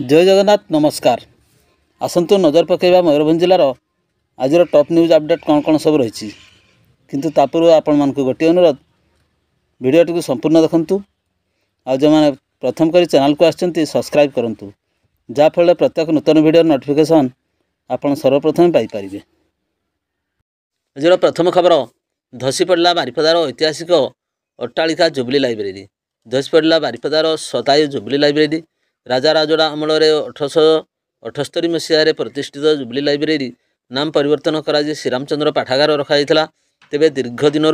जय जगन्नाथ नमस्कार। आसतु नजर पकेबा मयूरभंज जिलार आज टॉप न्यूज अपडेट कौन कौन सब रही किंतु पूर्व आपण मानक गोटे अनुरोध वीडियोटी को संपूर्ण देखंतु आ जो मैंने प्रथम करी चैनल को आछंती सब्सक्राइब करंतु जाफल प्रत्येक नूतन वीडियो नोटिफिकेशन आपण सर्वप्रथम पाई परिबे। आज प्रथम खबर धसी पड़ा बारिपदार ऐतिहासिक अट्टालिका जुबली लाइब्रेरी। धसी पड़ा बारिपदार शतायु जुबली लाइब्रेरी राजा राजोड़ा अमल 1878 मसीह प्रतिष्ठित जुबली लाइब्रेरी नाम परिवर्तन करा श्रीरामचंद्र पाठागार रखा तेबे दीर्घ दिन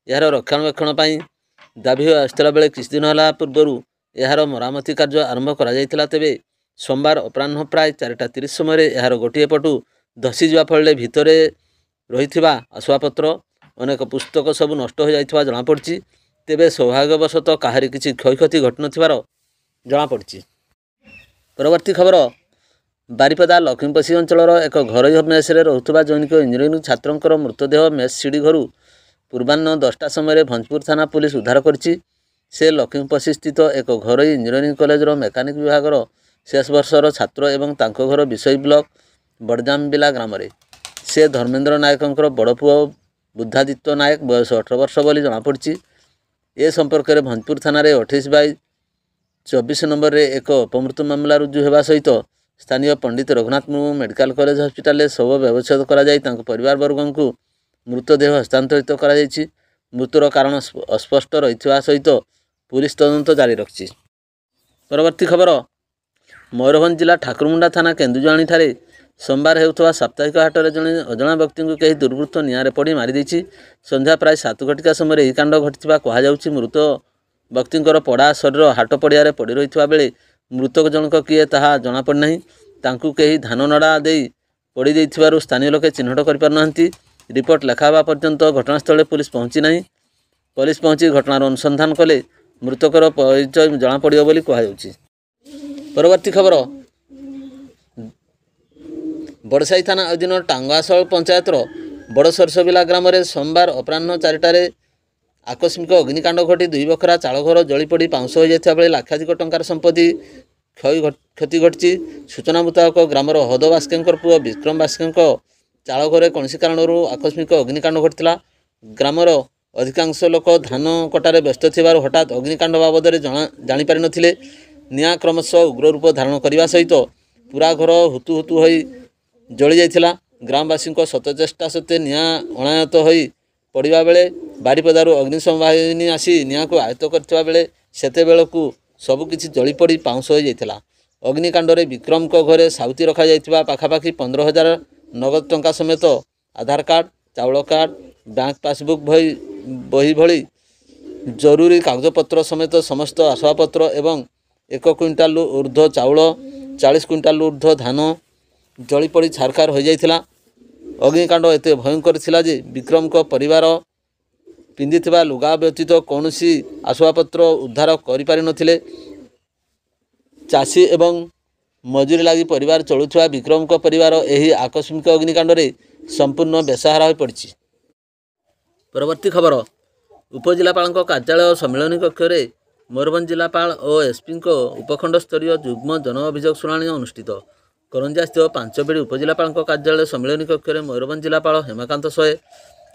यार रक्षणाबेक्षण दाबी आसला बेले किछ दिन है पूर्वर यार मरामती कार्य आरंभ करा तेबे सोमवार अपराह प्राय 4:30 समय यार गोटे पटु धसी जा फल भितर रही आसवाबपत्र अनेक पुस्तक सब नष्ट हो जाइथिबा जनापड़ी। तेबे सौभाग्यवशतः काहारी किछि क्षयक्षति घटन जनापड़ी। परवर्ती खबर बारिपदा लक्ष्मीपसी अंचल एक घर मेस रोकुवा जैनिक इंजीनियरिंग छात्रों मृतदेह मेस सीढ़ी घर पूर्वाह्न 10टा समय भंजपुर थाना पुलिस उद्धार करिछि। से लक्ष्मीपसी स्थित एक घर इंजीनियरिंग कॉलेजर मेकानिक विभाग शेष वर्षर छात्र एवं तांको घर विषय ब्लॉक बड़जामबिला ग्राम से धर्मेन्द्र नायक बड़ पुओ बुद्धादित्य नायक बयस 18 वर्ष बोली जनापड़ी। ए संपर्क में भंजपुर थाना 28/24 नंबर रे एक अपमृत्यु मामला रुजु होगा सहित स्थानीय Pandit Raghunath Murmu medical college hospital शव व्यवच्छेद कर परिवार वर्ग को मृतदेह हस्तांतरित कर मृत्युर कारण अस्पष्ट रही सहित पुलिस तदंत जारी रखी। परवर्ती खबर मयूरभंज जिला ठाकुरमुंडा थाना केन्दुजाणी ठारे सोमवार होता साप्ताहिक हाटर जड़े अजना व्यक्ति को कहीं दुर्वृत्त निआरे पड़ी मारिदेछि। संध्या प्राय 7 घटिका समय यह कांड घटिथिबा कहुछि। मृत व्यक्तिंकर पड़ा शरीर हाट पड़िया पड़ी रही बेले मृतक जनक किए ताहा जनापड़ी नहीं। तांकु कहीं धान नड़ा दे पड़ी देइथिबारु स्थानीय लोके चिन्हट कर पारनांती। रिपोर्ट लेखावा पर्यंत घटनास्थल पुलिस पहुँची नहीं। पुलिस पहुँची घटनार अनुसंधान कले मृतकर परिचय जनापड़ियो बोली कहुछि। परवर्ती खबर बड़साई थाना अधीन टांगाशल पंचायतर बड़ सरसबिला ग्राम सोमवार अपराह 4टार आकस्मिक अग्निकांड घटी 2 बखरा चालघर जलीपड़ी पाउंश हो जाता बेले लाखाधिक टंकार संपत्ति क्षति घटी। सूचना मुताबक ग्रामर हद बास्के पुओ विक्रम बास्के चालघर कौन कारण आकस्मिक अग्निकांड घटी। ग्रामर अधिकांश लोक धान कटार व्यस्त थिबारु हठात अग्निकांड बाबद जापारि नथिले। निआं क्रमशः उग्र रूप धारण करने सहित पूरा घर हुतु हुतु हो जली जाइथिला। ग्रामवासी सतचेष्टा सत्वे निआं अणायत हो पड़ा बेले बारिपदारू अग्निशम बाहिनी आसी निआं को आयत्त करथिबा बेले सेते बेलकु सबकिछि जलीपड़ी पाउंश हो जाइथिला। अग्निकांडरे विक्रम को घरे साउती रखा जाइथिबा पाखापाखि 15,000 नगद टंका समेत आधार कार्ड चाउल कार्ड बैंक पासबुक बही भली जरूरी कागजपत्र समेत समस्त आसवाबपत्र एवं 1 क्विंटाल ऊर्ध्व चाउल 40 क्विंटाल ऊर्ध्व धान जलीपड़ी छारखार हो जाइथिला। अग्निकांड एत भयंकर थिला जे विक्रम को परिवार पिंधिथिबा लुगा व्यतीत कौनसी आसवाबपत्र उद्धार करि पारि नथिले। चाषी एवं मजूरी लगी परिवार चलुथिबा विक्रम को परिवार एही आकस्मिक अग्निकांड रे संपूर्ण बेसहारा हो पड़छि। परवर्ती खबर उपजिलापाल कार्यालय सम्मेलन कक्ष में मयूरभंज जिलापाल और एसपी को उपखंड स्तरीय युग्म जन अभियोग शुणाणी अनुष्ठित। करंजा स्थित 5 उपजिलापाल कार्यालय सम्मेलन कक्ष में मयूरभंज जिलापाल हेमकांत सोय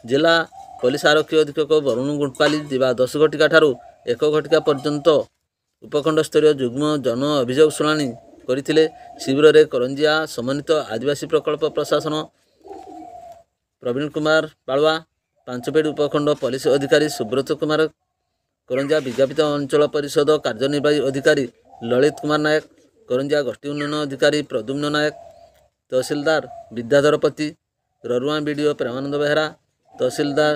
जिला पुलिस आरक्षी अधीक्षक वरुण गुंटपाली दिवा 10 घटिका ठारू 1 घटिका पर्यंत उपखंड स्तरीय युग्म जन अभियोग शुणाणी करथिले। शिविर में करंजिया समन्वित आदिवासी प्रकल्प प्रशासन प्रवीण कुमार बालुआ 5 उपखंड पुलिस अधिकारी सुब्रत कुमार करंजिया विज्ञापित अंचल परिषद कार्यनिर्वाही अधिकारी ललित कुमार नायक करंजिया गोष्ठी उन्नयन अधिकारी प्रद्युम्न नायक तहसीलदार विद्याधरपति ररुआ बीडीओ प्रेमानंद बेहरा तहसीलदार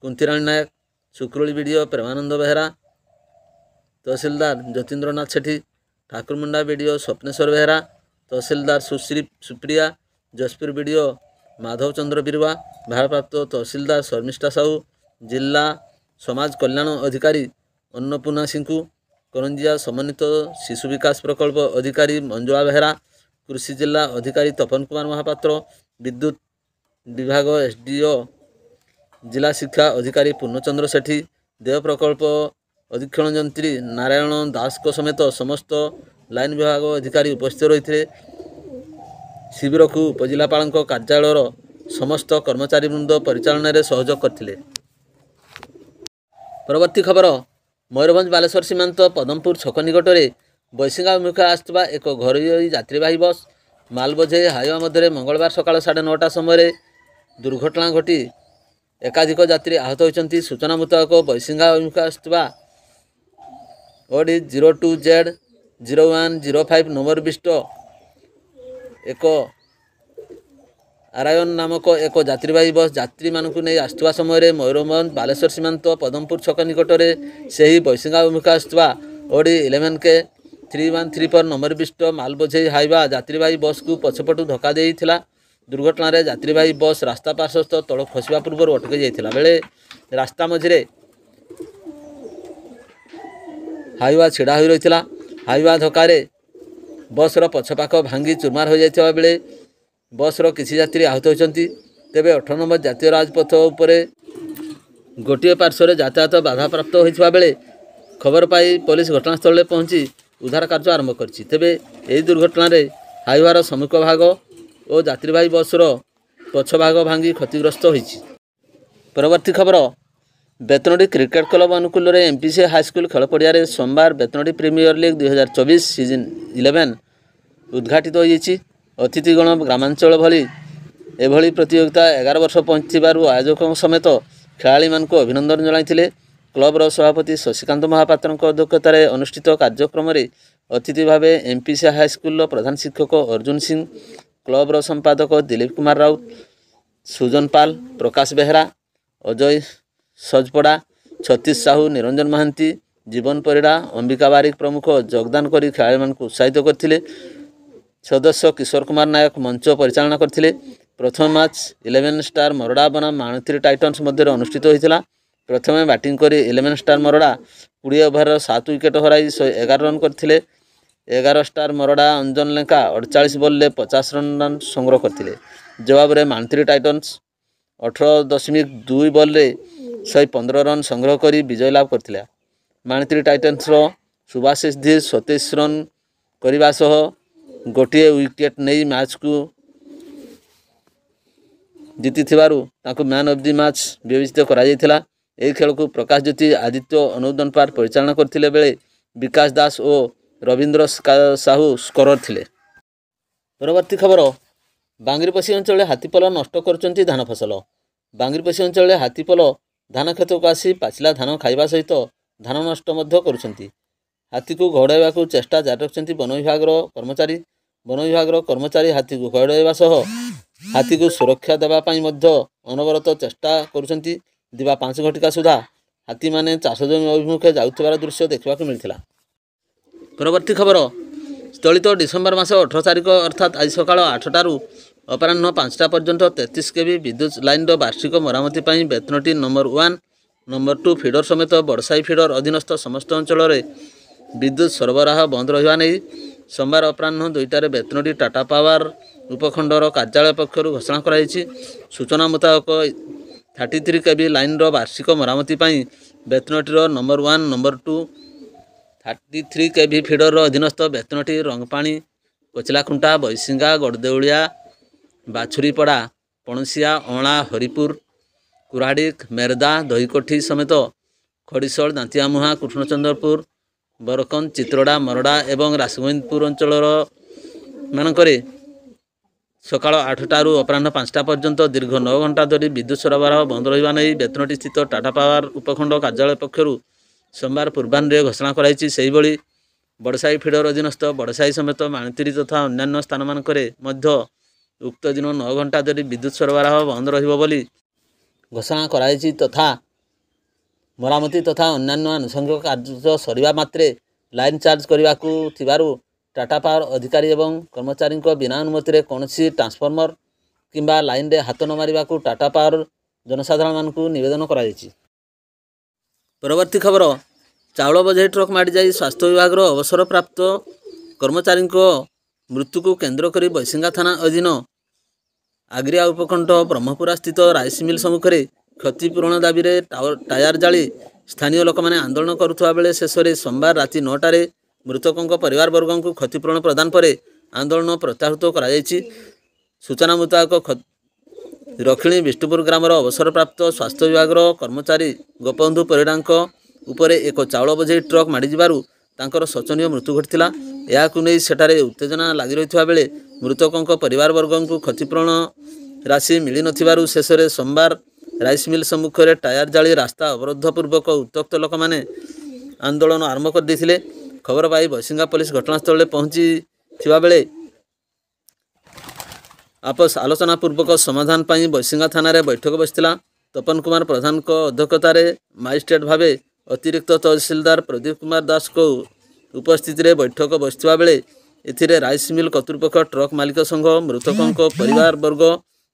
कुंतीराणी नायक सुक्रोली बीडीओ प्रेमानंद बेहरा तहसीलदार ज्योतिन्द्रनाथ सेठी ठाकुरमुंडा बीडीओ स्वप्नेश्वर बेहरा तहसीलदार सुश्री सुप्रिया जसपुर बीडीओ माधव चंद्र बिरुआ भारप्राप्त तहसीलदार शर्मिष्ठा साहू जिला समाज कल्याण अधिकारी अन्नपूर्णा सिंकु करंजिया समन्वित शिशु विकास प्रकल्प अधिकारी मंजुला बेहरा कृषि जिला अधिकारी तपन कुमार महापात्र विद्युत विभाग एसडीओ जिला शिक्षा अधिकारी पूर्णचंद्र सेठी देव प्रकल्प अधीक्षण जंत्री नारायण दास को समेत समस्त ଲାଇନ୍ ବିଭାଗ ଅଧିକାରୀ ଉପସ୍ଥିତ ରହିଥିଲେ। ଶିବିରକୁ ଉପଜିଲ୍ଲାପାଳଙ୍କ କାର୍ଯ୍ୟାଳୟର ସମସ୍ତ କର୍ମଚାରୀବୃନ୍ଦ ପରିଚାଳନାରେ ସହଯୋଗ କରିଥିଲେ। ପରବର୍ତ୍ତୀ ଖବର, ମୟୂରଭଞ୍ଜ ବାଲେଶ୍ୱର ସୀମାନ୍ତ ପଦମପୁର ଛକ ନିକଟରେ ବୈଶିଙ୍ଗା ଅଭିମୁଖେ ଆସୁଥିବା ଏକ ଘରୋଇ ଯାତ୍ରୀବାହୀ ବସ୍ ମାଲ ବୋଝେଇ ହାଇୱା ମଧ୍ୟରେ ମଙ୍ଗଳବାର ସକାଳ 9:30 ସମୟରେ ଦୁର୍ଘଟଣା ଘଟି ଏକାଧିକ ଯାତ୍ରୀ ଆହତ ହୋଇଛନ୍ତି। ସୂଚନା ମୁତାବକ ବୈଶିଙ୍ଗା ଅଭିମୁଖେ ଆସୁଥିବା OD 02Z0105 ନମ୍ବର ବିଶିଷ୍ଟ ଏକ ଆରାୟନ ନାମକ ଏକ ଯାତ୍ରୀବାହୀ ବସ୍ ଯାତ୍ରୀମାନଙ୍କୁ ନେଇ ଆସୁଥିବା ସମୟରେ ମୟୂରଭଞ୍ଜ ବାଲେଶ୍ୱର ସୀମାନ୍ତ ପଦମପୁର ଛକ ନିକଟରେ ସେହି ବୈଶିଙ୍ଗା ଅଭିମୁଖେ ଆସୁଥିବା OD 11K 3134 ନମ୍ବର ବିଶିଷ୍ଟ ମାଲ ବୋଝେଇ ହାଇୱା ଯାତ୍ରୀବାହୀ ବସ୍କୁ ପଛପଟୁ ଧକ୍କା ଦେଇଥିଲା। ଦୁର୍ଘଟଣାରେ ଯାତ୍ରୀବାହୀ ବସ୍ ରାସ୍ତା ପାର୍ଶ୍ୱସ୍ଥ ତଳ ଖସିବା ପୂର୍ବରୁ ଅଟକି ଯାଇଥିଲା ବେଳେ ରାସ୍ତା ମଝିରେ ହାଇୱା ଛିଡ଼ା ହୋଇ ରହିଥିଲା। ହାଇୱା ଧକ୍କାରେ ବସ୍ର ପଛପାଖ ଭାଙ୍ଗି ଚୁରମାର ହୋଇଯାଇଥିବା ବେଳେ ବସ୍ର କିଛି ଯାତ୍ରୀ ଆହତ ହୋଇଛନ୍ତି। ତେବେ 18 ନମ୍ବର ଜାତୀୟ ରାଜପଥ ଉପରେ ଗୋଟିଏ ପାର୍ଶ୍ୱରେ ଯାତାୟାତ ବାଧାପ୍ରାପ୍ତ ହୋଇଥିବା ବେଳେ ଖବର ପାଇ ପୋଲିସ ଘଟଣାସ୍ଥଳରେ ପହଞ୍ଚି ଉଦ୍ଧାର କାର୍ଯ୍ୟ ଆରମ୍ଭ କରିଛି। ତେବେ ଏହି ଦୁର୍ଘଟଣାରେ ହାଇୱାର ସମ୍ମୁଖ ଭାଗ ଓ ଯାତ୍ରୀବାହୀ ବସ୍ର ପଛ ଭାଗ ଭାଙ୍ଗି କ୍ଷତିଗ୍ରସ୍ତ ହୋଇଛି। ପରବର୍ତ୍ତୀ ଖବର, ବେତନଟି କ୍ରିକେଟ କ୍ଲବ ଅନୁକୂଳରେ MPC ହାଇସ୍କୁଲ ଖେଳ ପଡ଼ିଆରେ ସୋମବାର ବେତନଟି ପ୍ରିମିୟର ଲିଗ୍ 2024 ସିଜନ୍ 11 ଉଦ୍ଘାଟିତ ହୋଇଯାଇଛି। ଅତିଥିଗଣ ଗ୍ରାମାଞ୍ଚଳ ଭଳି ଏଭଳି ପ୍ରତିଯୋଗିତା 11 ବର୍ଷ ପହଞ୍ଚିଥିବାରୁ ଆୟୋଜକଙ୍କ ସମେତ ଖେଳାଳିମାନଙ୍କୁ ଅଭିନନ୍ଦନ ଜଣାଇଥିଲେ। କ୍ଲବର ସଭାପତି ଶଶିକାନ୍ତ ମହାପାତ୍ରଙ୍କ ଅଧ୍ୟକ୍ଷତାରେ ଅନୁଷ୍ଠିତ କାର୍ଯ୍ୟକ୍ରମରେ ଅତିଥି ଭାବେ MPC ହାଇସ୍କୁଲର ପ୍ରଧାନ ଶିକ୍ଷକ ଅର୍ଜୁନ ସିଂ, କ୍ଲବର ସମ୍ପାଦକ ଦିଲ୍ଲୀପ କୁମାର ରାଉତ, ସୁଜନ ପାଲ, ପ୍ରକାଶ ବେହେରା, ଅଜୟ ସଜପଡ଼ା, ଛତିଶ ସାହୁ, ନିରଞ୍ଜନ ମହାନ୍ତି, ଜୀବନ ପରିଡ଼ା, ଅମ୍ବିକା ବାରିକ ପ୍ରମୁଖ ଯୋଗଦାନ କରି ଖେଳାଳିମାନଙ୍କୁ ଉତ୍ସାହିତ କରିଥିଲେ। ସଦସ୍ୟ କିଶୋର କୁମାର ନାୟକ ମଞ୍ଚ ପରିଚାଳନା କରିଥିଲେ। ପ୍ରଥମ ମ୍ୟାଚ୍ 11 ଷ୍ଟାର ମରଡ଼ା ବନାମ ମାଣତ୍ରୀ ଟାଇଟନ୍ସ ମଧ୍ୟରେ ଅନୁଷ୍ଠିତ ହୋଇଥିଲା। ପ୍ରଥମେ ବ୍ୟାଟିଂ କରି 11 ଷ୍ଟାର ମରଡ଼ା 20 ଓଭରର 7 ୱିକେଟ୍ ହରାଇ 111 ରନ୍ କରିଥିଲେ। 11 ଷ୍ଟାର ମରଡ଼ା ଅଞ୍ଜନ ଲେଙ୍କା 48 ବଲ୍ରେ 50 ରନ୍ ସଂଗ୍ରହ କରିଥିଲେ। ଜବାବରେ ମାଣତ୍ରୀ ଟାଇଟନ୍ସ 18.2 ବଲ୍ରେ 115 ରନ୍ ସଂଗ୍ରହ କରି ବିଜୟ ଲାଭ କରିଥିଲା। ମାଣତ୍ରୀ ଟାଇଟନ୍ସର ସୁଭାଶିଷ ଧୀର 27 ରନ୍ କରିବା ସହ ଗୋଟିଏ ୱିକେଟ୍ ନେଇ ମ୍ୟାଚ୍କୁ ଜିତିଥିବାରୁ ତାଙ୍କୁ ମ୍ୟାନ୍ ଅଫ୍ ଦି ମ୍ୟାଚ୍ ବିବେଚିତ କରାଯାଇଥିଲା। ଏହି ଖେଳକୁ ପ୍ରକାଶ ଜ୍ୟୋତି, ଆଦିତ୍ୟ ଅନୁମୋଦନ ପାର ପରିଚାଳନା କରିଥିଲେ ବେଳେ ବିକାଶ ଦାସ ଓ ରବୀନ୍ଦ୍ର ସାହୁ ସ୍କୋରର ଥିଲେ। ପରବର୍ତ୍ତୀ ଖବର, ବାଙ୍ଗିରିପୋଷି ଅଞ୍ଚଳରେ ହାତୀପଲ ନଷ୍ଟ କରୁଛନ୍ତି ଧାନ ଫସଲ। ବାଙ୍ଗିରିପୋଷି ଅଞ୍ଚଳରେ ହାତୀପଲ ଧାନ କ୍ଷେତକୁ ଆସି ପାଚିଲା ଧାନ ଖାଇବା ସହିତ ଧାନ ନଷ୍ଟ ମଧ୍ୟ କରୁଛନ୍ତି। ହାତୀକୁ ଘଉଡ଼ାଇବାକୁ ଚେଷ୍ଟା ଜାରି ରଖିଛନ୍ତି ବନ ବିଭାଗର କର୍ମଚାରୀ। ବନ ବିଭାଗର କର୍ମଚାରୀ ହାତୀକୁ ଘଉଡ଼ାଇବା ସହ ହାତୀକୁ ସୁରକ୍ଷା ଦେବା ପାଇଁ ମଧ୍ୟ ଅନବରତ ଚେଷ୍ଟା କରୁଛନ୍ତି। ଦିବା 5 ଘଟିକା ସୁଦ୍ଧା ହାତୀମାନେ ଚାଷ ଜମି ଅଭିମୁଖେ ଯାଉଥିବାର ଦୃଶ୍ୟ ଦେଖିବାକୁ ମିଳିଥିଲା। ପରବର୍ତ୍ତୀ ଖବର, ଚଳିତ ଡିସେମ୍ବର ମାସ 18 ତାରିଖ ଅର୍ଥାତ୍ ଆଜି ସକାଳ 8ଟାରୁ ଅପରାହ୍ନ 5ଟା ପର୍ଯ୍ୟନ୍ତ 33 kV ବିଦ୍ୟୁତ ଲାଇନର ବାର୍ଷିକ ମରାମତି ପାଇଁ ବେତନଟି ନମ୍ବର 1, ନମ୍ବର 2 ଫିଡର ସମେତ ବଡ଼ସାହି ଫିଡର ଅଧୀନସ୍ଥ ସମସ୍ତ ଅଞ୍ଚଳରେ ବିଦ୍ୟୁତ ସରବରାହ ବନ୍ଦ ରହିବା ନେଇ ସୋମବାର ଅପରାହ୍ନ 2ଟାରେ ବେତନଟି ଟାଟା ପାୱାର ଉପଖଣ୍ଡର କାର୍ଯ୍ୟାଳୟ ପକ୍ଷରୁ ଘୋଷଣା କରାଯାଇଛି। ସୂଚନା ମୁତାବକ 33 kV ଲାଇନର ବାର୍ଷିକ ମରାମତି ପାଇଁ ବେତନଟିର ନମ୍ବର 1, ନମ୍ବର 2 33 kV ଫିଡରର ଅଧୀନସ୍ଥ ବେତନଟି, ରଙ୍ଗପାଣି, କୋଚିଲାଖୁଣ୍ଟା, ବୈଶିଙ୍ଗା, ଗଡ଼ଦେଉଳିଆ, ବାଛୁରୀପଡ଼ା, ପଣସିଆ, ଅଁଳା, ହରିପୁର, କୁରାଡ଼ିକ, ମେରଦା, ଦହିକୋଠି ସମେତ ଖଡ଼ିଶଳ, ଦାନ୍ତିଆମୁହାଁ, କୃଷ୍ଣଚନ୍ଦ୍ରପୁର, ବରକନ୍ଦ, ଚିତ୍ରଡ଼ା, ମରଡ଼ା ଏବଂ ରାସଗୋବିନ୍ଦପୁର ଅଞ୍ଚଳର ମାନଙ୍କରେ ସକାଳ 8ଟାରୁ ଅପରାହ୍ନ 5ଟା ପର୍ଯ୍ୟନ୍ତ ଦୀର୍ଘ 9 ଘଣ୍ଟା ଧରି ବିଦ୍ୟୁତ ସରବରାହ ବନ୍ଦ ରହିବା ନେଇ ବେତନଟି ସ୍ଥିତ ଟାଟା ପାୱାର ଉପଖଣ୍ଡ କାର୍ଯ୍ୟାଳୟ ପକ୍ଷରୁ ସୋମବାର ପୂର୍ବାହ୍ନରେ ଘୋଷଣା କରାଯାଇଛି। ସେହିଭଳି ବଡ଼ସାହି ଫିଡର ଅଧୀନସ୍ଥ ବଡ଼ସାହି ସମେତ ମାଣତିରି ତଥା ଅନ୍ୟାନ୍ୟ ସ୍ଥାନମାନଙ୍କରେ ମଧ୍ୟ ଉକ୍ତ ଦିନ 9 ଘଣ୍ଟା ଧରି ବିଦ୍ୟୁତ ସରବରାହ ବନ୍ଦ ରହିବ ବୋଲି ଘୋଷଣା କରାଯାଇଛି। ତଥା ମରାମତି ତଥା ଅନ୍ୟାନ୍ୟ ଆନୁଷଙ୍ଗିକ କାର୍ଯ୍ୟ ସରିବା ମାତ୍ରେ ଲାଇନ୍ ଚାର୍ଜ କରିବାକୁ ଥିବାରୁ ଟାଟା ପାୱାର ଅଧିକାରୀ ଏବଂ କର୍ମଚାରୀଙ୍କ ବିନା ଅନୁମତିରେ କୌଣସି ଟ୍ରାନ୍ସଫର୍ମର କିମ୍ବା ଲାଇନରେ ହାତ ନ ମାରିବାକୁ ଟାଟା ପାୱାର ଜନସାଧାରଣମାନଙ୍କୁ ନିବେଦନ କରାଯାଇଛି। ପରବର୍ତ୍ତୀ ଖବର, ଚାଉଳ ବୋଝେଇ ଟ୍ରକ୍ ମାଡ଼ିଯାଇ ସ୍ୱାସ୍ଥ୍ୟ ବିଭାଗର ଅବସରପ୍ରାପ୍ତ କର୍ମଚାରୀଙ୍କ ମୃତ୍ୟୁକୁ କେନ୍ଦ୍ର କରି ବୈଶିଙ୍ଗା ଥାନା ଅଧୀନ ଆଗ୍ରିଆ ଉପଖଣ୍ଡ ବ୍ରହ୍ମପୁରା ସ୍ଥିତ ରାଇସ୍ ମିଲ୍ ସମ୍ମୁଖରେ କ୍ଷତିପୂରଣ ଦାବିରେ ଟାୟାର ଜାଳି ସ୍ଥାନୀୟ ଲୋକମାନେ ଆନ୍ଦୋଳନ କରୁଥିବା ବେଳେ ଶେଷରେ ସୋମବାର ରାତି 9ଟାରେ मृतकों परिवारवर्ग को क्षतिपूरण प्रदान पर आंदोलन प्रत्याहृत कराଯାଇଛି। सूचना मुताबक रखिणी विष्णुपुर ग्रामर अवसरप्राप्त स्वास्थ्य विभाग कर्मचारी गोपबंधु परिड़ा उपरे एक चाउल बोझे ट्रक माड़ी तांकर शोचनीय मृत्यु घटिला। याकु नै सेठारे उत्तेजना लागि रहिथिबा बेले मृतकों परिवारवर्ग को क्षतिपूरण राशि मिली नथिबारु शेषरे सोमवार राइस मिल सम्मुख में टायर जाली रास्ता अवरोधपूर्वक उत्त्यक्त लोक मैंने आंदोलन आरंभ कर देथिले। खबर पाई बसिंगा पुलिस घटनास्थल पहुंची बेले आपस आलोचना पूर्वक समाधान पाई बसिंगा थाना बैठक बसिथिला। तपन कुमार प्रधान को अध्यक्षतार मजिस्ट्रेट भावे अतिरिक्त तहसीलदार प्रदीप कुमार दास को उपस्थित रे बैठक बसिथिबा बेले एथिरे राइस मिल कर्तृपक्ष ट्रक मालिक संघ मृतकों परिवार वर्ग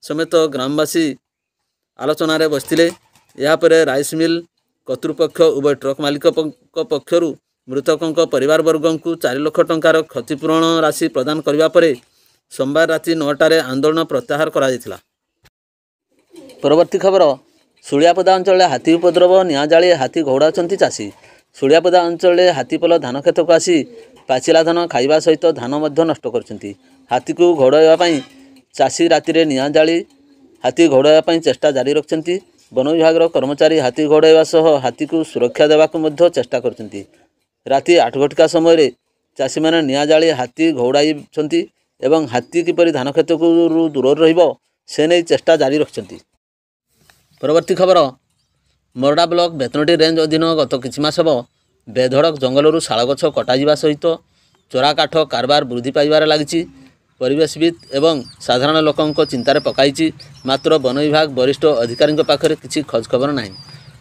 समेत ग्रामवासी आलोचना बसते। यापर राइस मिल कर्तृपक्ष उभय ट्रक मालिक पक्षर मृतकों परिवार वर्ग को 4 लाख टंकार क्षतिपूरण राशि प्रदान करने पर सोमवार राति 9टार आंदोलन प्रत्याहार करा जायतिला। परवर्ती खबर सुलियापदा अंचल हाथी उपद्रव निया जाली हाथी घौड़ाउछंती चाषी। सुलियापदा अंचल हाथीपल धान खेत को आसी पाचिला धान खाइबा सहित धान मध्य नष्ट करछंती। हाथी को घौड़ाइबा पई चाषी राति निया जाली हाथी घौड़ाइबा चेष्टा जारी रखछंती। वन विभाग कर्मचारी हाथी घौड़ाइबा सह हाथी को सुरक्षा देवाक मध्य चेष्टा करछंती। राति 8 घटिका समय चाषी मैंने निया जाली हाथी घौड़ाइछंती एवं हाथी किपरि धान खेत को दूर रहिबो से नहीं चेष्टा जारी रखछंती। परवर्ती खबर मोरडा ब्लॉक बेतनटी रेंज अधीन गत किछि मास ହେବ बेधड़क जंगलरू शाल गछ कटाଯିबा सहित चोरा काठ कारबार वृद्धि पाइबार लागिछि। परिवेशविद एवं साधारण लोकों चिंतार पकाइछि। मात्र वन विभाग वरिष्ठ अधिकारी पाखरे किछि खोज खबर नाही।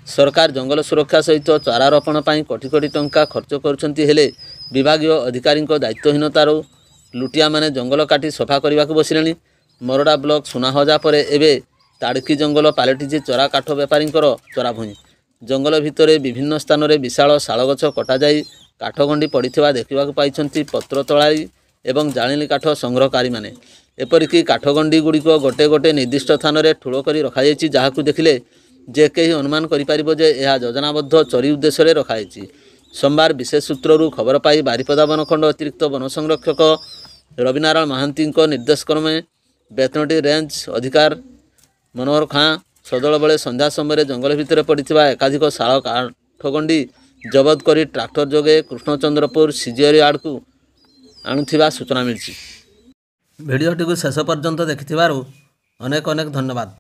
सरकार जंगल सुरक्षा सहित चारारोपण पर कोटी कोटी टंका खर्च करुछंती हेले विभागीय अधिकारी दायित्वहीनतार लुटिया माने जंगल काटी सफा करने को बसिले। मोरडा ब्लॉक सुनाहजा पर एवं ताड़की जंगल पालटिछि चोरा काठ बेपारी चोरा भूमि। जंगल भितर विभिन्न स्थान में विशाल शाल गछ कटा जाई काठगंडी पड़िथिबा देखा पाइछंती पत्र तोलाई एवं जाळिली काठ संग्रहकारी माने। एपरिक काठगंडी गुड़िक गोटे गोटे निर्दिष्ट स्थान में ठूल कर रखाई जहां देखिले जे कहीं अनुमान करिपारिबो जे यह योजनाबद्ध चोरी उद्देश्य रखाई। सोमवार विशेष सूत्ररू खबर पाई बारिपदा वनखंड अतिरिक्त वन संरक्षक रविनारायण महांती निर्देश क्रमे बेतनटी रेंज अधिकार मनोहर खाँ सदल बेले संध्या समय जंगल भितर पड़ता एकाधिक शाल काठगंडी जबत कर ट्राक्टर जोगे कृष्णचंद्रपुर सीजीआर यार्ड को आणुथिबा सूचना मिली। भिडियोटी को शेष पर्यंत देखिथिबारु अनेक अनेक धन्यवाद।